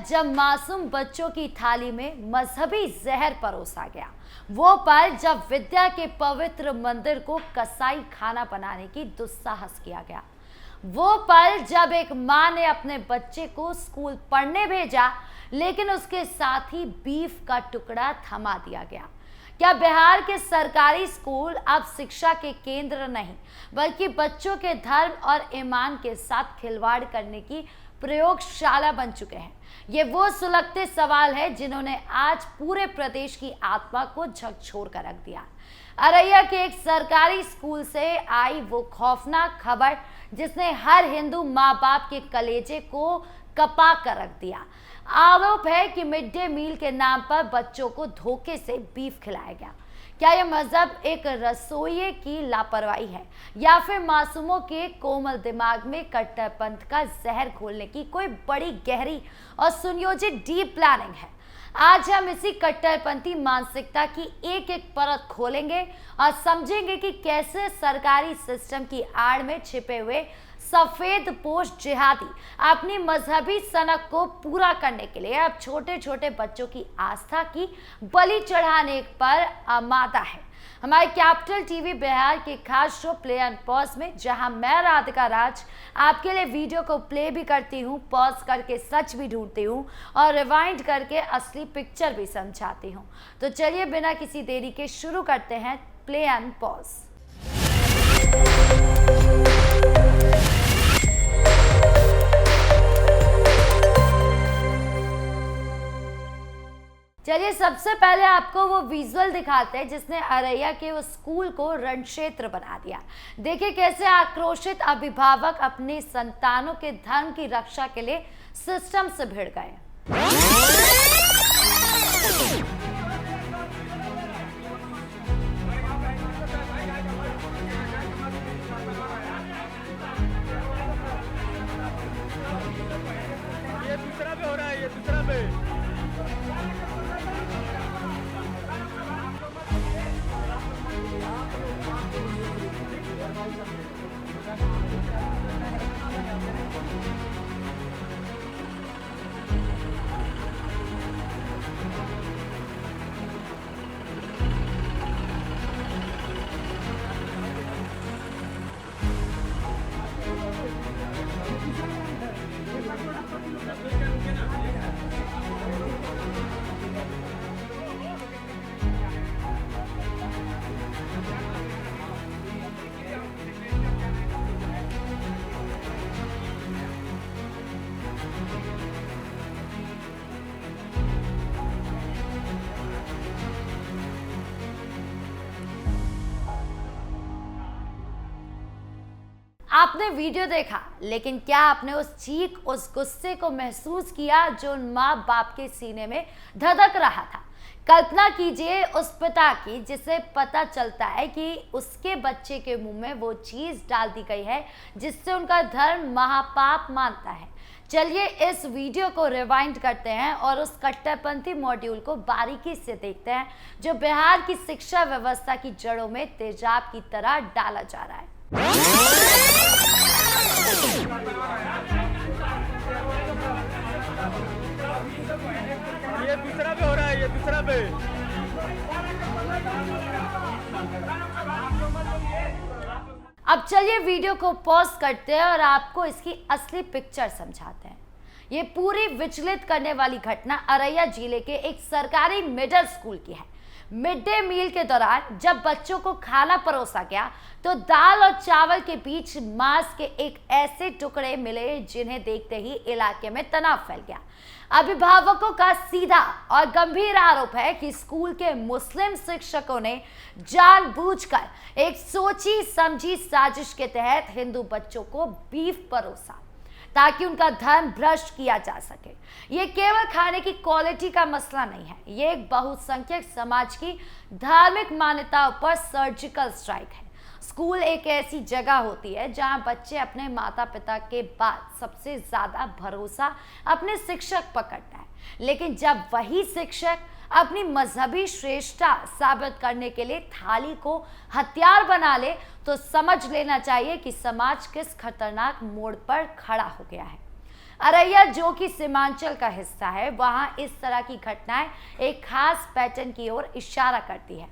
जब मासूम बच्चों की थाली में मजहबी जहर परोसा गया, वो पल जब विद्या के पवित्र मंदिर को कसाई खाना बनाने की दुस्साहस किया गया, वो पल जब एक माँ ने अपने बच्चे को स्कूल पढ़ने भेजा लेकिन उसके साथ ही बीफ का टुकड़ा थमा दिया गया। क्या बिहार के सरकारी स्कूल अब शिक्षा के केंद्र नहीं बल्कि बच्चों के धर्म और ईमान के साथ खिलवाड़ करने की प्रयोगशाला बन चुके हैं? ये वो सुलगते सवाल है जिन्होंने आज पूरे प्रदेश की आत्मा को झकझोर कर रख दिया। अररिया के एक सरकारी स्कूल से आई वो खौफनाक खबर जिसने हर हिंदू माँ बाप के कलेजे को कपा कर रख दिया। आरोप है कि मिड डे मील के नाम पर बच्चों को धोखे से बीफ खिलाया गया। क्या यह मजहब एक रसोइये की लापरवाही है या फिर मासूमों के कोमल दिमाग में कट्टरपंथ का जहर घोलने की कोई बड़ी गहरी और सुनियोजित डीप प्लानिंग है? आज हम इसी कट्टरपंथी मानसिकता की एक एक परत खोलेंगे और समझेंगे कि कैसे सरकारी सिस्टम की आड़ में छिपे हुए सफेद पोश जिहादी अपनी मजहबी सनक को पूरा करने के लिए अब छोटे छोटे बच्चों की आस्था की बलि चढ़ाने पर आमादा है। हमारे कैपिटल टीवी बिहार के खास शो प्ले एंड पॉज में, जहां मैं राधिका राज आपके लिए वीडियो को प्ले भी करती हूं, पॉज करके सच भी ढूंढती हूं और रिवाइंड करके असली पिक्चर भी समझाती हूं। तो चलिए बिना किसी देरी के शुरू करते हैं प्ले एंड पॉज। चलिए सबसे पहले आपको वो विजुअल दिखाते हैं जिसने अररिया के उस स्कूल को रण क्षेत्र बना दिया। देखिए कैसे आक्रोशित अभिभावक अपने संतानों के धर्म की रक्षा के लिए सिस्टम से भिड़ गए। ये दूसरा पे हो रहा है, ये दूसरा पे। आपने वीडियो देखा, लेकिन क्या आपने उस चीख, उस गुस्से को महसूस किया जो उन माँ बाप के सीने में धधक रहा था? कल्पना कीजिए उस पिता की जिसे पता चलता है कि उसके बच्चे के मुंह में वो चीज डाल दी गई है जिससे उनका धर्म महापाप मानता है। चलिए इस वीडियो को रिवाइंड करते हैं और उस कट्टरपंथी मॉड्यूल को बारीकी से देखते हैं जो बिहार की शिक्षा व्यवस्था की जड़ों में तेजाब की तरह डाला जा रहा है। ये दूसरा पे हो रहा है, ये दूसरा पे। अब चलिए वीडियो को पॉज करते हैं और आपको इसकी असली पिक्चर समझाते हैं। ये पूरी विचलित करने वाली घटना अररिया जिले के एक सरकारी मिडिल स्कूल की है। मिड डे मील के दौरान जब बच्चों को खाना परोसा गया तो दाल और चावल के बीच मांस के एक ऐसे टुकड़े मिले जिन्हें देखते ही इलाके में तनाव फैल गया। अभिभावकों का सीधा और गंभीर आरोप है कि स्कूल के मुस्लिम शिक्षकों ने जानबूझकर एक सोची समझी साजिश के तहत हिंदू बच्चों को बीफ परोसा ताकि उनका धर्म भ्रष्ट किया जा सके। ये केवल खाने की क्वालिटी का मसला नहीं है, ये एक बहुसंख्यक समाज की धार्मिक मान्यताओं पर सर्जिकल स्ट्राइक है। स्कूल एक ऐसी जगह होती है जहां बच्चे अपने माता पिता के बाद सबसे ज्यादा भरोसा अपने शिक्षक पर करता है, लेकिन जब वही शिक्षक अपनी मजहबी श्रेष्ठता साबित करने के लिए थाली को हथियार बना ले तो समझ लेना चाहिए कि समाज किस खतरनाक मोड़ पर खड़ा हो गया है। अररिया जो कि सीमांचल का हिस्सा है, वहां इस तरह की घटनाएं एक खास पैटर्न की ओर इशारा करती है।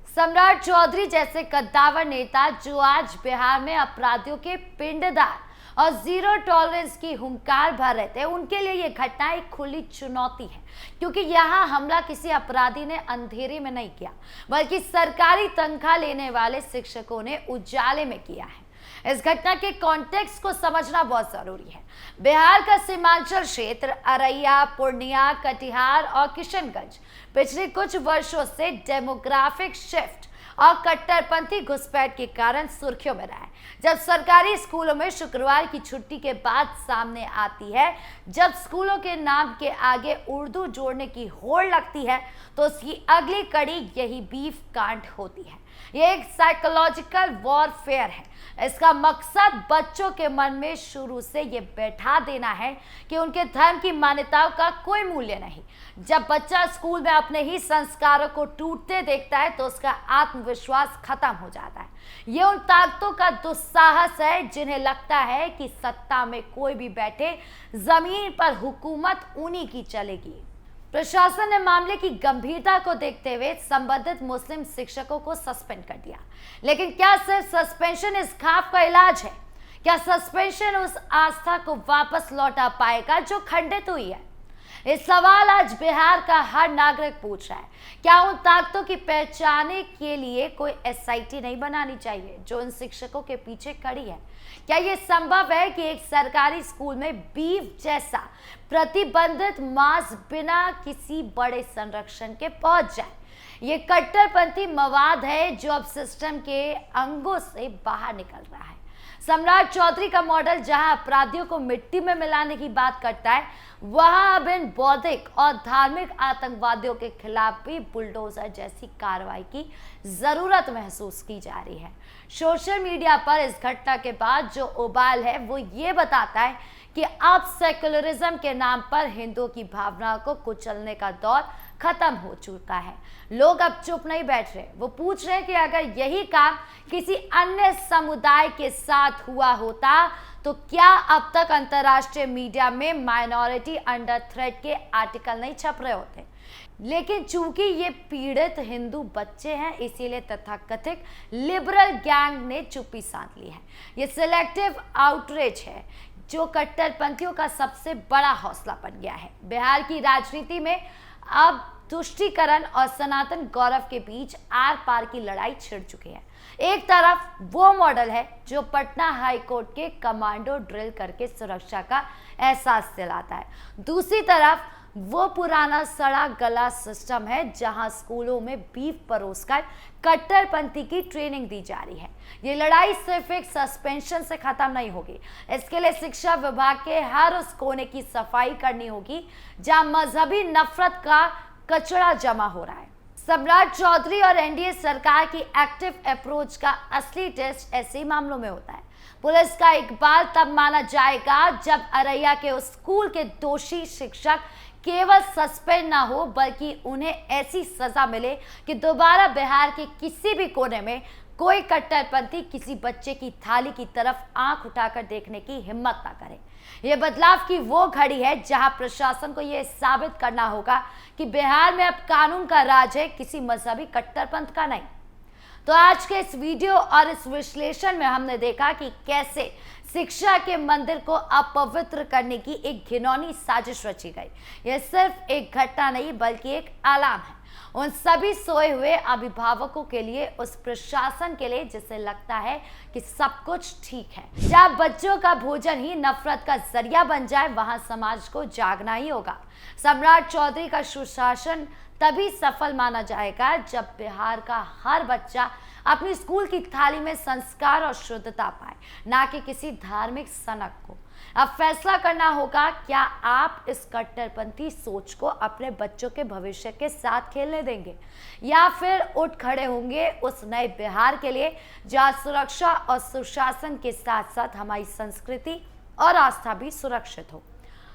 सम्राट चौधरी जैसे कद्दावर नेता जो आज बिहार में अपराधियों के पिंडदार और जीरो टॉलरेंस की हुंकार भर रहे थे, उनके लिए ये घटना एक खुली चुनौती है, क्योंकि यहाँ हमला किसी अपराधी ने अंधेरे में नहीं किया, बल्कि सरकारी तनख्वाह लेने वाले शिक्षकों ने उजाले में किया है। इस घटना के कॉन्टेक्स्ट को समझना बहुत जरूरी है। बिहार का सीमांचल क्षेत्र अररिया, पूर्णिया, कटिहार और किशनगंज पिछले कुछ वर्षों से डेमोग्राफिक शिफ्ट और कट्टरपंथी घुसपैठ के कारण सुर्खियों में रहा है। जब सरकारी स्कूलों में शुक्रवार की छुट्टी के बाद सामने आती है, जब स्कूलों के नाम के आगे उर्दू जोड़ने की होड़ लगती है, तो उसकी अगली कड़ी यही बीफ कांड होती है। ये एक साइकोलॉजिकल वॉरफेयर है। इसका मकसद बच्चों के मन में शुरू से ये बैठा देना है कि उनके धर्म की मान्यताओं का कोई मूल्य नहीं। जब बच्चा स्कूल में अपने ही संस्कारों को टूटते देखता है, तो उसका आत्मविश्वास खत्म हो जाता है। ये उन ताकतों का दुस्साहस है जिन्हें लगता है कि सत्ता में कोई भी बैठे, जमीन पर हुकूमत उन्हीं की चलेगी। प्रशासन ने मामले की गंभीरता को देखते हुए संबंधित मुस्लिम शिक्षकों को सस्पेंड कर दिया। लेकिन क्या सिर्फ सस्पेंशन इस खौफ का इलाज है? क्या सस्पेंशन उस आस्था को वापस लौटा पाएगा जो खंडित हुई है? इस सवाल आज बिहार का हर नागरिक पूछ रहा है। क्या उन ताकतों की पहचाने के लिए कोई एसआईटी नहीं बनानी चाहिए जो उन शिक्षकों के पीछे खड़ी है? क्या यह संभव है कि एक सरकारी स्कूल में बीफ जैसा प्रतिबंधित मांस बिना किसी बड़े संरक्षण के पहुंच जाए? ये कट्टरपंथी मवाद है जो अब सिस्टम के अंगों से बाहर निकल रहा है। सम्राट चौधरी का मॉडल जहां अपराधियों को मिट्टी में मिलाने की बात करता है, वहां अब इन बौद्धिक और धार्मिक आतंकवादियों के खिलाफ भी बुलडोजर जैसी कार्रवाई की जरूरत महसूस की जा रही है। सोशल मीडिया पर इस घटना के बाद जो उबाल है, वो ये बताता है कि अब सेक्युलरिज्म के नाम पर हिंदुओं की भावनाओं को कुचलने का दौर खत्म हो चुका है। लोग अब चुप नहीं बैठ रहे, वो पूछ रहे हैं कि अगर यही काम किसी अन्य समुदाय के साथ हुआ होता तो क्या अब तक अंतर्राष्ट्रीय मीडिया में माइनॉरिटी अंडर थ्रेट के आर्टिकल नहीं छप रहे होते। लेकिन चूंकि ये पीड़ित हिंदू बच्चे हैं, इसीलिए तथाकथित लिबरल गैंग ने चुप्पी साध ली है। ये सिलेक्टिव आउटरीच है जो कट्टरपंथियों का सबसे बड़ा हौसला बन गया है। बिहार की राजनीति में अब तुष्टीकरण और सनातन गौरव के बीच आर पार की लड़ाई छिड़ चुकी है। एक तरफ वो मॉडल है जो पटना हाई कोर्ट के कमांडो ड्रिल करके सुरक्षा का एहसास दिलाता है, दूसरी तरफ वो पुराना सड़ा गला सिस्टम है जहां स्कूलों में बीफ परोसकर कट्टरपंथी की ट्रेनिंग दी जा रही है। ये लड़ाई सिर्फ एक सस्पेंशन से खत्म नहीं होगी, इसके लिए शिक्षा विभाग के हर उस कोने की सफाई करनी होगी जहां मजहबी नफरत का कचरा जमा हो रहा है। सम्राट चौधरी और एनडीए सरकार की एक्टिव अप्रोच का असली टेस्ट ऐसे ही मामलों में होता है। पुलिस का इकबाल तब माना जाएगा जब अररिया के उस स्कूल के दोषी शिक्षक केवल सस्पेंड ना हो, बल्कि उन्हें ऐसी सजा मिले कि दोबारा बिहार के किसी भी कोने में कोई कट्टरपंथी किसी बच्चे की थाली की तरफ आंख उठाकर देखने की हिम्मत ना करे। यह बदलाव की वो घड़ी है जहां प्रशासन को यह साबित करना होगा कि बिहार में अब कानून का राज है, किसी मजहबी कट्टरपंथ का नहीं। तो आज के इस वीडियो और इस विश्लेषण में हमने देखा कि कैसे शिक्षा के मंदिर को अपवित्र करने की एक घिनौनी साजिश रची गई। यह सिर्फ एक घटना नहीं, बल्कि एक अलार्म है उन सभी सोए हुए अभिभावकों के लिए, उस प्रशासन के लिए जिसे लगता है कि सब कुछ ठीक है। जब बच्चों का भोजन ही नफरत का जरिया बन जाए, वहां समाज को जागना ही होगा। सम्राट चौधरी का सुशासन तभी सफल माना जाएगा जब बिहार का हर बच्चा अपनी स्कूल की थाली में संस्कार और शुद्धता पाए, ना कि किसी धार्मिक सनक को। अब फैसला करना होगा, क्या आप इस कट्टरपंथी सोच को अपने बच्चों के भविष्य के साथ खेलने देंगे, या फिर उठ खड़े होंगे उस नए बिहार के लिए जहां सुरक्षा और सुशासन के साथ साथ हमारी संस्कृति और आस्था भी सुरक्षित हो।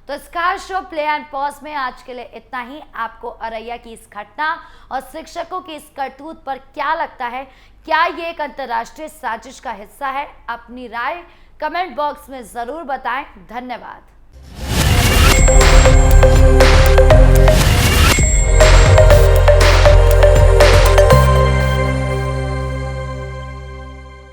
तो इस खास शो प्ले एंड पॉज में आज के लिए इतना ही। आपको अररिया की इस घटना और शिक्षकों की इस करतूत पर क्या लगता है? क्या ये एक अंतर्राष्ट्रीय साजिश का हिस्सा है? अपनी राय कमेंट बॉक्स में जरूर बताएं। धन्यवाद।